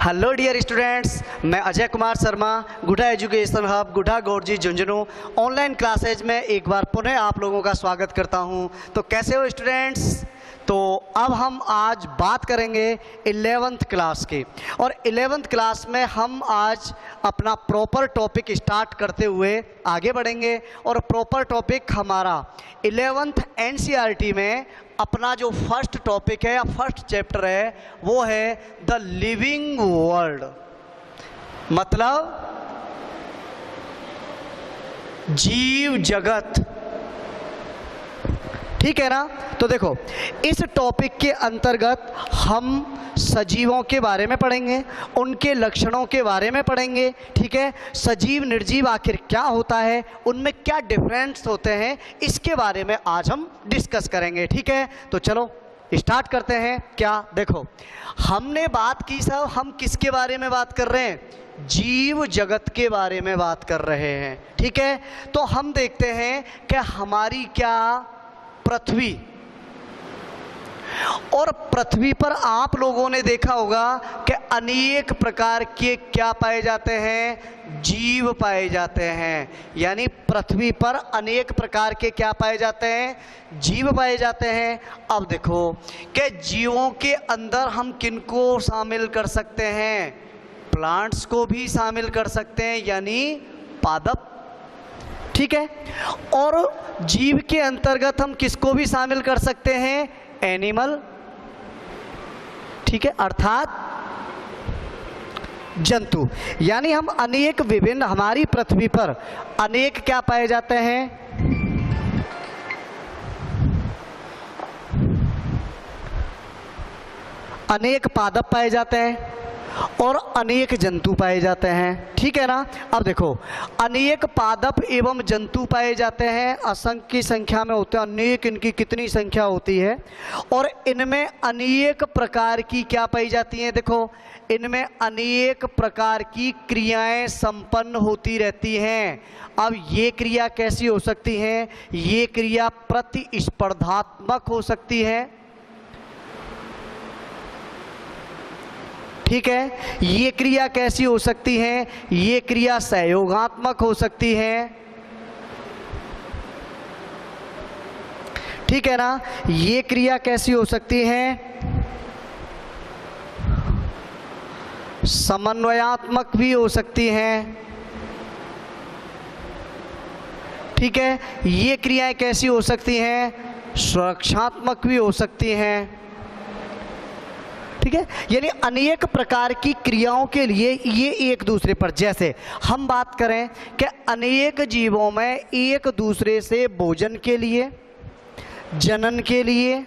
Hello dear students, मैं Ajay Kumar Sharma, Gudha education hub, Gudha Gaurji Jhunjhunu online classes में एक बार पुनः आप लोगों का स्वागत करता हूं। तो कैसे हो स्टूडेंट्स? तो अब हम आज बात करेंगे 11th क्लास की, और 11th क्लास में हम आज अपना प्रॉपर टॉपिक स्टार्ट करते हुए आगे बढ़ेंगे। और प्रॉपर टॉपिक हमारा 11th NCERT में अपना जो फर्स्ट टॉपिक है या फर्स्ट चैप्टर है वो है द लिविंग वर्ल्ड, मतलब जीव जगत। ठीक है ना? तो देखो, इस टॉपिक के अंतर्गत हम सजीवों के बारे में पढ़ेंगे, उनके लक्षणों के बारे में पढ़ेंगे। ठीक है, सजीव निर्जीव आखिर क्या होता है, उनमें क्या डिफरेंस होते हैं, इसके बारे में आज हम डिस्कस करेंगे। ठीक है, तो चलो स्टार्ट करते हैं। क्या देखो, हमने बात की सब, हम किसके बारे में बात कर रहे हैं? जीव जगत के बारे में बात कर रहे हैं। ठीक है, तो हम देखते हैं कि हमारी क्या पृथ्वी, और पृथ्वी पर आप लोगों ने देखा होगा कि अनेक प्रकार के क्या पाए जाते हैं? जीव पाए जाते हैं। यानी पृथ्वी पर अनेक प्रकार के क्या पाए जाते हैं? जीव पाए जाते हैं। अब देखो कि जीवों के अंदर हम किनको शामिल कर सकते हैं? प्लांट्स को भी शामिल कर सकते हैं, यानी पादप। ठीक है, और जीव के अंतर्गत हम किसको भी शामिल कर सकते हैं? एनिमल। ठीक है, अर्थात जंतु। यानी हम अनेक विभिन्न, हमारी पृथ्वी पर अनेक क्या पाए जाते हैं? अनेक पादप पाए जाते हैं और अनेक जंतु पाए जाते हैं। ठीक है ना? अब देखो, अनेक पादप एवं जंतु पाए जाते हैं, असंख्य की संख्या में होते हैं, अनेक इनकी कितनी संख्या होती है, और इनमें अनेक प्रकार की क्या पाई जाती हैं? देखो, इनमें अनेक प्रकार की क्रियाएं संपन्न होती रहती हैं। अब ये क्रिया कैसी हो सकती हैं? ये क्रिया प्रतिस्पर्धात्मक हो सकती है। ठीक है, ये क्रिया कैसी हो सकती है? ये क्रिया सहयोगात्मक हो सकती है। ठीक है ना? ये क्रिया कैसी हो सकती है? समन्वयात्मक भी हो सकती है। ठीक है, ये क्रियाएं कैसी हो सकती हैं? सुरक्षात्मक भी हो सकती हैं। ठीक है, यानी अनेक प्रकार की क्रियाओं के लिए ये एक दूसरे पर, जैसे हम बात करें कि अनेक जीवों में एक दूसरे से भोजन के लिए, जनन के लिए,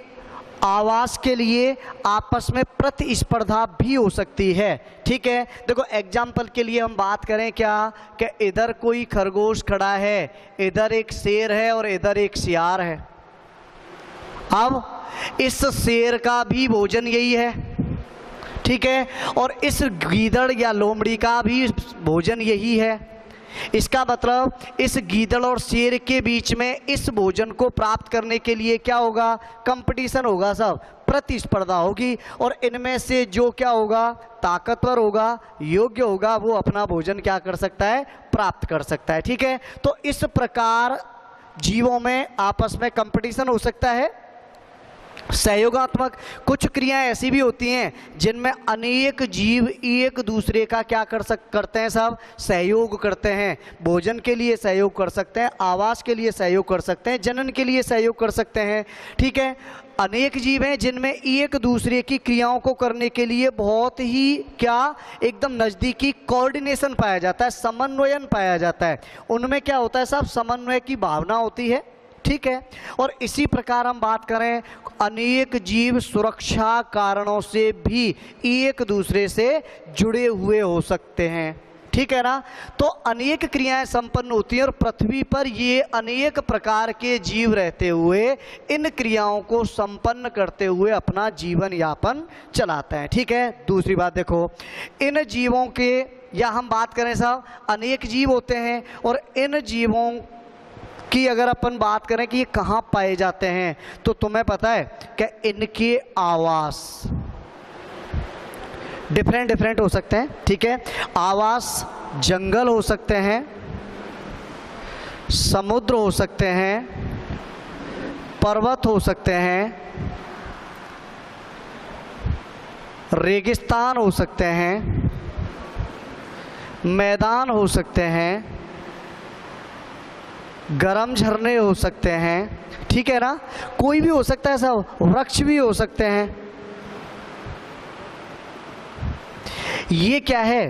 आवास के लिए आपस में प्रतिस्पर्धा भी हो सकती है। ठीक है, देखो एग्जाम्पल के लिए हम बात करें क्या, कि इधर कोई खरगोश खड़ा है, इधर एक शेर है और इधर एक सियार है। अब इस शेर का भी भोजन यही है। ठीक है, और इस गीदड़ या लोमड़ी का भी भोजन यही है। इसका मतलब इस गीदड़ और शेर के बीच में इस भोजन को प्राप्त करने के लिए क्या होगा? कंपटीशन होगा, सब प्रतिस्पर्धा होगी, और इनमें से जो क्या होगा? ताकतवर होगा, योग्य होगा, वो अपना भोजन क्या कर सकता है? प्राप्त कर सकता है। ठीक है, तो इस प्रकार जीवों में आपस में कंपटीशन हो सकता है। सहयोगात्मक, कुछ क्रियाएं ऐसी भी होती हैं जिनमें अनेक जीव एक दूसरे का क्या करते हैं? सब सहयोग करते हैं। भोजन के लिए सहयोग कर सकते हैं, आवास के लिए सहयोग कर सकते हैं, जनन के लिए सहयोग कर सकते हैं। ठीक है, अनेक जीव हैं जिनमें एक दूसरे की क्रियाओं को करने के लिए बहुत ही क्या, एकदम नज़दीकी कोऑर्डिनेशन पाया जाता है, समन्वयन पाया जाता है। उनमें क्या होता है? सब समन्वय की भावना होती है। ठीक है, और इसी प्रकार हम बात करें, अनेक जीव सुरक्षा कारणों से भी एक दूसरे से जुड़े हुए हो सकते हैं। ठीक है ना? तो अनेक क्रियाएं संपन्न होती हैं, और पृथ्वी पर ये अनेक प्रकार के जीव रहते हुए इन क्रियाओं को संपन्न करते हुए अपना जीवन यापन चलाते हैं। ठीक है, दूसरी बात देखो, इन जीवों के, या हम बात करें साहब, अनेक जीव होते हैं, और इन जीवों की अगर अपन बात करें कि ये कहाँ पाए जाते हैं, तो तुम्हें पता है कि इनके आवास डिफरेंट डिफरेंट हो सकते हैं, ठीक है। आवास जंगल हो सकते हैं, समुद्र हो सकते हैं, पर्वत हो सकते हैं, रेगिस्तान हो सकते हैं, मैदान हो सकते हैं, गर्म झरने हो सकते हैं, ठीक है ना। कोई भी हो सकता है, सब वृक्ष भी हो सकते हैं। ये क्या है?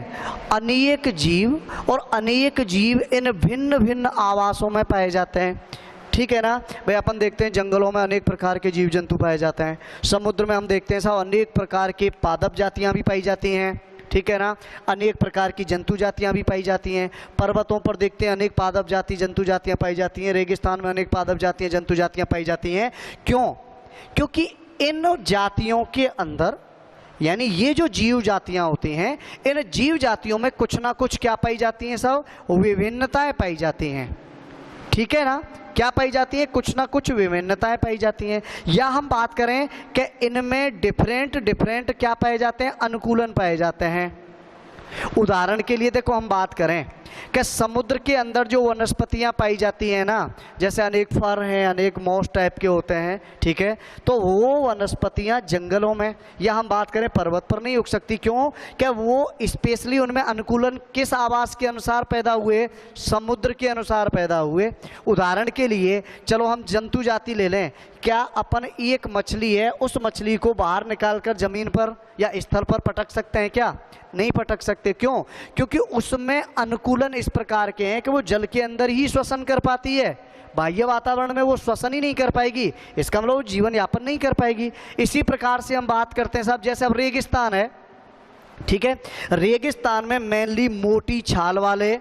अनेक जीव, और अनेक जीव इन भिन्न भिन्न आवासों में पाए जाते हैं, ठीक है ना। भाई अपन देखते हैं जंगलों में अनेक प्रकार के जीव जंतु पाए जाते हैं, समुद्र में हम देखते हैं सब अनेक प्रकार के पादप जातियां भी पाई जाती हैं, ठीक है ना। अनेक प्रकार की जंतु जातियां भी पाई जाती हैं। पर्वतों पर देखते हैं अनेक पादप जाति जंतु जातियां पाई जाती हैं। रेगिस्तान में अनेक पादप जातियां जंतु जातियां पाई जाती हैं। क्यों? क्योंकि इन जातियों के अंदर, यानी ये जो जीव जातियां होती हैं, इन जीव जातियों में कुछ ना कुछ क्या पाई जाती हैं? सब विभिन्नताएं पाई जाती हैं, ठीक है ना। क्या पाई जाती है? कुछ ना कुछ विभिन्नताएं पाई जाती हैं। या हम बात करें कि इनमें डिफरेंट डिफरेंट क्या पाए जाते हैं? अनुकूलन पाए जाते हैं। उदाहरण के लिए देखो, हम बात करें कि समुद्र के अंदर जो वनस्पतियां पाई जाती हैं ना, जैसे अनेक फर हैं, अनेक मॉस टाइप के होते हैं, ठीक है, तो वो वनस्पतियां जंगलों में, या हम बात करें पर्वत पर नहीं उग सकती। क्यों? क्या वो स्पेशली उनमें अनुकूलन किस आवास के अनुसार पैदा हुए? समुद्र के अनुसार पैदा हुए। उदाहरण के लिए चलो हम जंतु जाति ले लें। क्या अपन एक मछली है, उस मछली को बाहर निकालकर जमीन पर या स्थल पर पटक सकते हैं? क्या नहीं पटक सकते। क्यों? क्योंकि उसमें अनुकूलन इस प्रकार के हैं कि वो जल के अंदर ही श्वसन कर पाती है, बाह्य वातावरण में वो श्वसन ही नहीं कर पाएगी, इसका मतलब वो जीवन यापन नहीं कर पाएगी। इसी प्रकार से हम बात करते हैं साहब, जैसे अब रेगिस्तान है, ठीक है, रेगिस्तान में मेनली मोटी छाल वाले,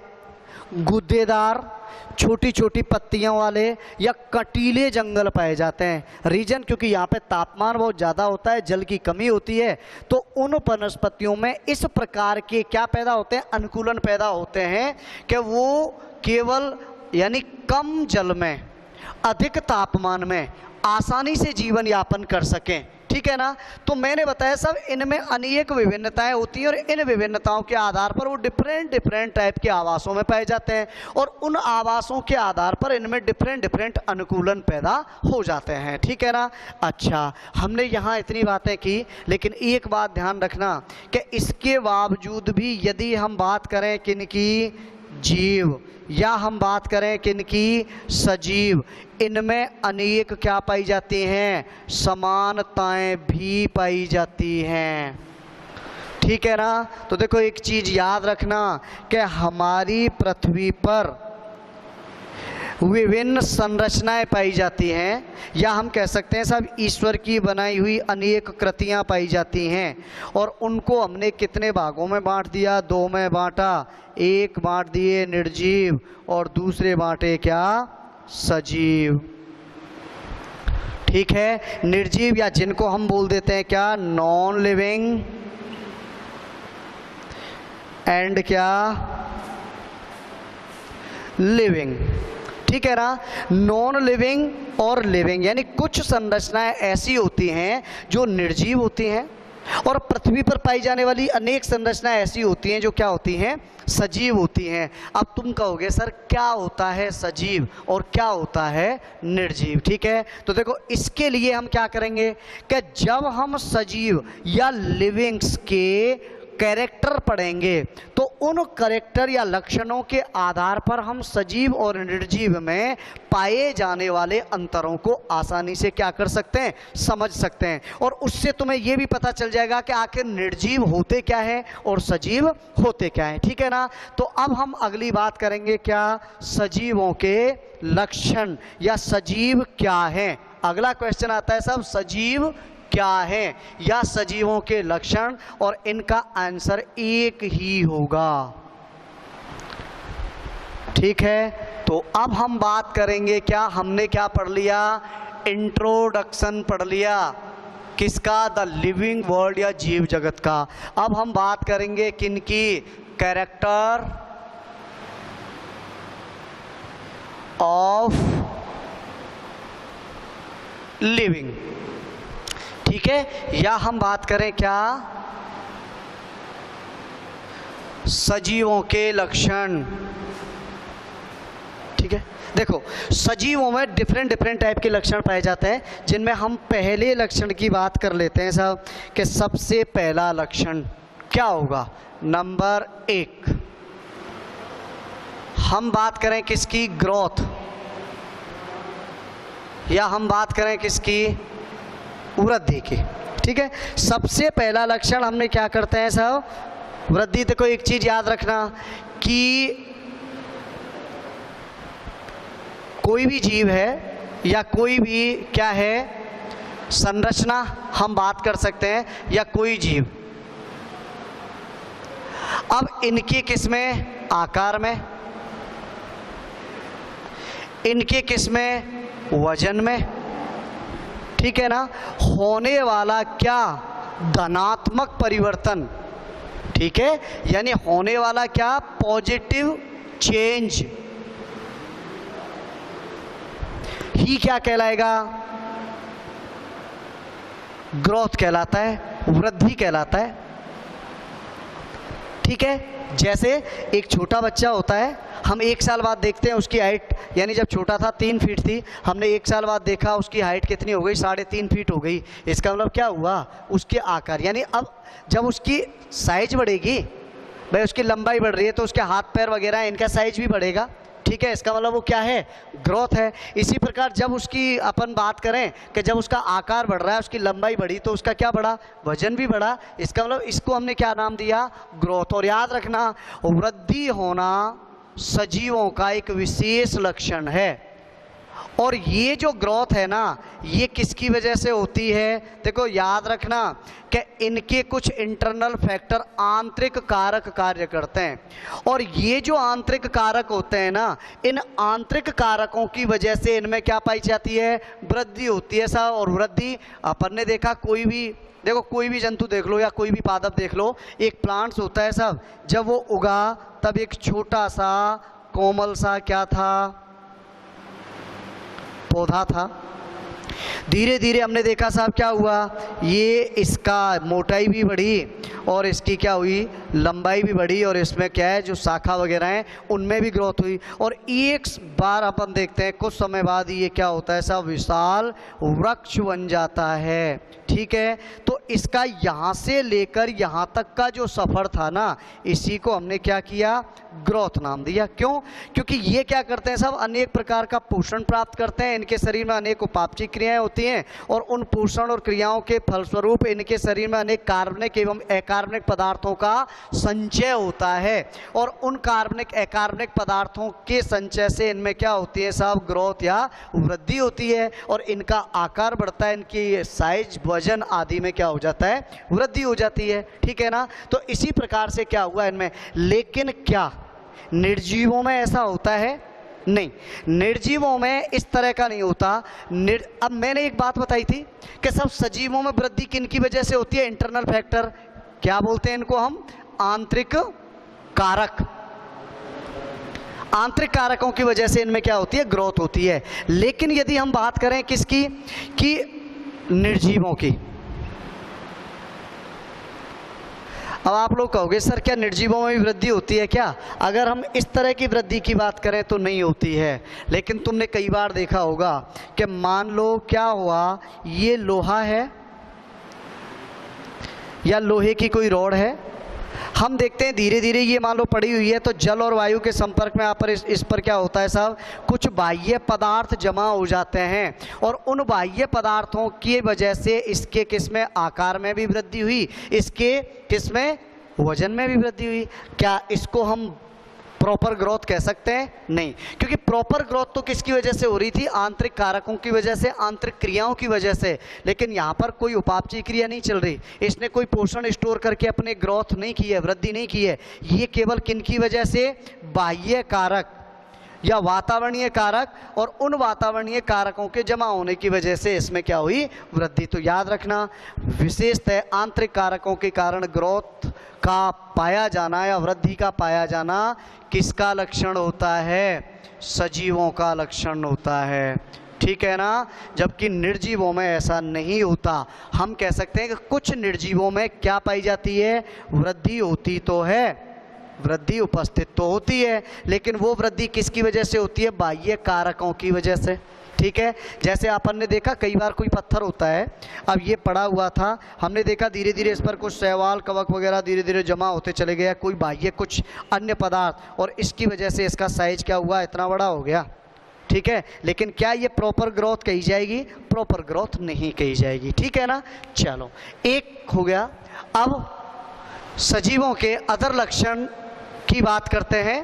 गुद्देदार, छोटी छोटी पत्तियों वाले या कटीले जंगल पाए जाते हैं। रीजन क्योंकि यहाँ पे तापमान बहुत ज़्यादा होता है, जल की कमी होती है, तो उन वनस्पतियों में इस प्रकार के क्या पैदा होते हैं? अनुकूलन पैदा होते हैं कि वो केवल यानी कम जल में, अधिक तापमान में आसानी से जीवन यापन कर सकें, ठीक है ना। तो मैंने बताया सब इनमें अनेक विभिन्नताएं होती हैं, और इन विभिन्नताओं के आधार पर वो डिफरेंट डिफरेंट टाइप के आवासों में पाए जाते हैं, और उन आवासों के आधार पर इनमें डिफरेंट डिफरेंट अनुकूलन पैदा हो जाते हैं, ठीक है ना। अच्छा, हमने यहाँ इतनी बातें की, लेकिन एक बात ध्यान रखना कि इसके बावजूद भी यदि हम बात करें किनकी? जीव, या हम बात करें किनकी? सजीव, इनमें अनेक क्या पाई जाती हैं? समानताएं भी पाई जाती हैं, ठीक है ना। तो देखो एक चीज याद रखना कि हमारी पृथ्वी पर विभिन्न संरचनाएं पाई जाती हैं, या हम कह सकते हैं सब ईश्वर की बनाई हुई अनेक कृतियां पाई जाती हैं, और उनको हमने कितने भागों में बांट दिया? 2 में बांटा। एक बांट दिए निर्जीव और दूसरे बांटे क्या? सजीव, ठीक है। निर्जीव या जिनको हम बोल देते हैं क्या? नॉन लिविंग, एंड क्या? लिविंग, ठीक है ना। नॉन लिविंग और लिविंग, यानी कुछ संरचनाएं ऐसी होती हैं जो निर्जीव होती हैं, और पृथ्वी पर पाई जाने वाली अनेक संरचनाएं ऐसी होती हैं जो क्या होती हैं? सजीव होती हैं। अब तुम कहोगे सर क्या होता है सजीव और क्या होता है निर्जीव, ठीक है। तो देखो इसके लिए हम क्या करेंगे कि जब हम सजीव या लिविंग्स के कैरेक्टर पढ़ेंगे, तो उन कैरेक्टर या लक्षणों के आधार पर हम सजीव और निर्जीव में पाए जाने वाले अंतरों को आसानी से क्या कर सकते हैं? समझ सकते हैं, और उससे तुम्हें यह भी पता चल जाएगा कि आखिर निर्जीव होते क्या है और सजीव होते क्या है, ठीक है ना। तो अब हम अगली बात करेंगे क्या? सजीवों के लक्षण या सजीव क्या है। अगला क्वेश्चन आता है सब, सजीव क्या है या सजीवों के लक्षण, और इनका आंसर एक ही होगा, ठीक है। तो अब हम बात करेंगे क्या? हमने क्या पढ़ लिया? इंट्रोडक्शन पढ़ लिया, किसका? द लिविंग वर्ल्ड या जीव जगत का। अब हम बात करेंगे किनकी? कैरेक्टर ऑफ लिविंग, ठीक है। या हम बात करें क्या? सजीवों के लक्षण। ठीक है, देखो सजीवों में डिफरेंट टाइप के लक्षण पाए जाते हैं, जिनमें हम पहले लक्षण की बात कर लेते हैं साहब कि सबसे पहला लक्षण क्या होगा। नंबर 1 हम बात करें किसकी, ग्रोथ, या हम बात करें किसकी, वृद्धि की। ठीक है, सबसे पहला लक्षण हमने क्या करते हैं साहब, वृद्धि। तो कोई एक चीज याद रखना कि कोई भी जीव है या कोई भी क्या है, संरचना हम बात कर सकते हैं, या कोई जीव, अब इनके किस्में आकार में, इनके किस्में वजन में, ठीक है ना, होने वाला क्या, धनात्मक परिवर्तन। ठीक है, यानी होने वाला क्या, पॉजिटिव चेंज ही क्या कहलाएगा, ग्रोथ कहलाता है, वृद्धि कहलाता है। ठीक है, जैसे एक छोटा बच्चा होता है, हम 1 साल बाद देखते हैं उसकी हाइट, यानी जब छोटा था 3 फीट थी, हमने 1 साल बाद देखा उसकी हाइट कितनी हो गई, 3.5 फीट हो गई। इसका मतलब क्या हुआ, उसके आकार, यानी अब जब उसकी साइज बढ़ेगी, भाई उसकी लंबाई बढ़ रही है तो उसके हाथ पैर वगैरह इनका साइज भी बढ़ेगा। ठीक है, इसका मतलब वो क्या है, ग्रोथ है। इसी प्रकार जब उसकी अपन बात करें कि जब उसका आकार बढ़ रहा है, उसकी लंबाई बढ़ी, तो उसका क्या बढ़ा, वजन भी बढ़ा। इसका मतलब इसको हमने क्या नाम दिया, ग्रोथ। और याद रखना, वृद्धि होना सजीवों का एक विशेष लक्षण है। और ये जो ग्रोथ है ना, ये किसकी वजह से होती है, देखो याद रखना कि इनके कुछ इंटरनल फैक्टर, आंतरिक कारक कार्य करते हैं। और ये जो आंतरिक कारक होते हैं ना, इन आंतरिक कारकों की वजह से इनमें क्या पाई जाती है, वृद्धि होती है साहब। और वृद्धि अपन ने देखा, कोई भी देखो, कोई भी जंतु देख लो या कोई भी पादप देख लो, एक प्लांट्स होता है साहब, जब वो उगा तब एक छोटा सा कोमल सा क्या था, पौधा था। धीरे धीरे हमने देखा साहब क्या हुआ, ये इसका मोटाई भी बढ़ी और इसकी क्या हुई, लंबाई भी बढ़ी, और इसमें क्या है, जो शाखा वगैरह हैं उनमें भी ग्रोथ हुई। और एक बार अपन देखते हैं कुछ समय बाद ये क्या होता है साहब, विशाल वृक्ष बन जाता है। ठीक है, तो इसका यहाँ से लेकर यहाँ तक का जो सफ़र था ना, इसी को हमने क्या किया, ग्रोथ नाम दिया। क्यों, क्योंकि ये क्या करते हैं साहब, अनेक प्रकार का पोषण प्राप्त करते हैं, इनके शरीर में अनेक उपापचय क्रियाएं होती हैं, और उन पोषण और क्रियाओं के फलस्वरूप इनके शरीर में अनेक कार्बनिक एवं अकार्बनिक पदार्थों का संचय होता है। और उन कार्बनिक अकार्बनिक पदार्थों के संचय से इनमें क्या होती है साहब, ग्रोथ या वृद्धि होती है, और इनका आकार बढ़ता है, इनकी साइज, वजन आदि में क्या हो जाता है, वृद्धि हो जाती है। ठीक है ना, तो इसी प्रकार से क्या हुआ इनमें। लेकिन क्या निर्जीवों में ऐसा होता है, नहीं, निर्जीवों में इस तरह का नहीं होता। अब मैंने एक बात बताई थी कि सब सजीवों में वृद्धि किन की वजह से होती है, इंटरनल फैक्टर, क्या बोलते हैं इनको हम, आंतरिक कारक। आंतरिक कारकों की वजह से इनमें क्या होती है, ग्रोथ होती है। लेकिन यदि हम बात करें किसकी, कि निर्जीवों की, अब आप लोग कहोगे सर क्या निर्जीवों में भी वृद्धि होती है क्या, अगर हम इस तरह की वृद्धि की बात करें तो नहीं होती है। लेकिन तुमने कई बार देखा होगा कि मान लो क्या हुआ, ये लोहा है या लोहे की कोई रॉड है, हम देखते हैं धीरे धीरे ये मान लो पड़ी हुई है, तो जल और वायु के संपर्क में यहाँ पर इस पर क्या होता है साहब, कुछ बाह्य पदार्थ जमा हो जाते हैं, और उन बाह्य पदार्थों की वजह से इसके किसमें, आकार में भी वृद्धि हुई, इसके किसमें, वजन में भी वृद्धि हुई। क्या इसको हम प्रॉपर ग्रोथ कह सकते हैं, नहीं, क्योंकि प्रॉपर ग्रोथ तो किसकी वजह से हो रही थी, आंतरिक कारकों की वजह से, आंतरिक क्रियाओं की वजह से। लेकिन यहाँ पर कोई उपापचय क्रिया नहीं चल रही, इसने कोई पोषण स्टोर करके अपने ग्रोथ नहीं की है, वृद्धि नहीं की है। ये केवल किन की वजह से, बाह्य कारक या वातावरणीय कारक, और उन वातावरणीय कारकों के जमा होने की वजह से इसमें क्या हुई, वृद्धि। तो याद रखना, विशेषतः आंतरिक कारकों के कारण ग्रोथ का पाया जाना या वृद्धि का पाया जाना किसका लक्षण होता है, सजीवों का लक्षण होता है। ठीक है ना, जबकि निर्जीवों में ऐसा नहीं होता। हम कह सकते हैं कि कुछ निर्जीवों में क्या पाई जाती है, वृद्धि होती तो है, वृद्धि उपस्थित तो होती है, लेकिन वो वृद्धि किसकी वजह से होती है? बाह्य कारकों की वजह से। ठीक है, जैसे अपन ने देखा कई बार कोई पत्थर होता है, अब ये पड़ा हुआ था, हमने देखा धीरे धीरे इस पर कुछ शैवाल कवक वगैरह धीरे धीरे जमा होते चले गया, कोई बाह्य कुछ अन्य पदार्थ, और इसकी वजह से इसका साइज क्या हुआ? इतना बड़ा हो गया। ठीक है, लेकिन क्या ये प्रॉपर ग्रोथ कही जाएगी? प्रॉपर ग्रोथ नहीं कही जाएगी। ठीक है ना। चलो, एक हो गया। अब सजीवों के अदर लक्षण की बात करते हैं।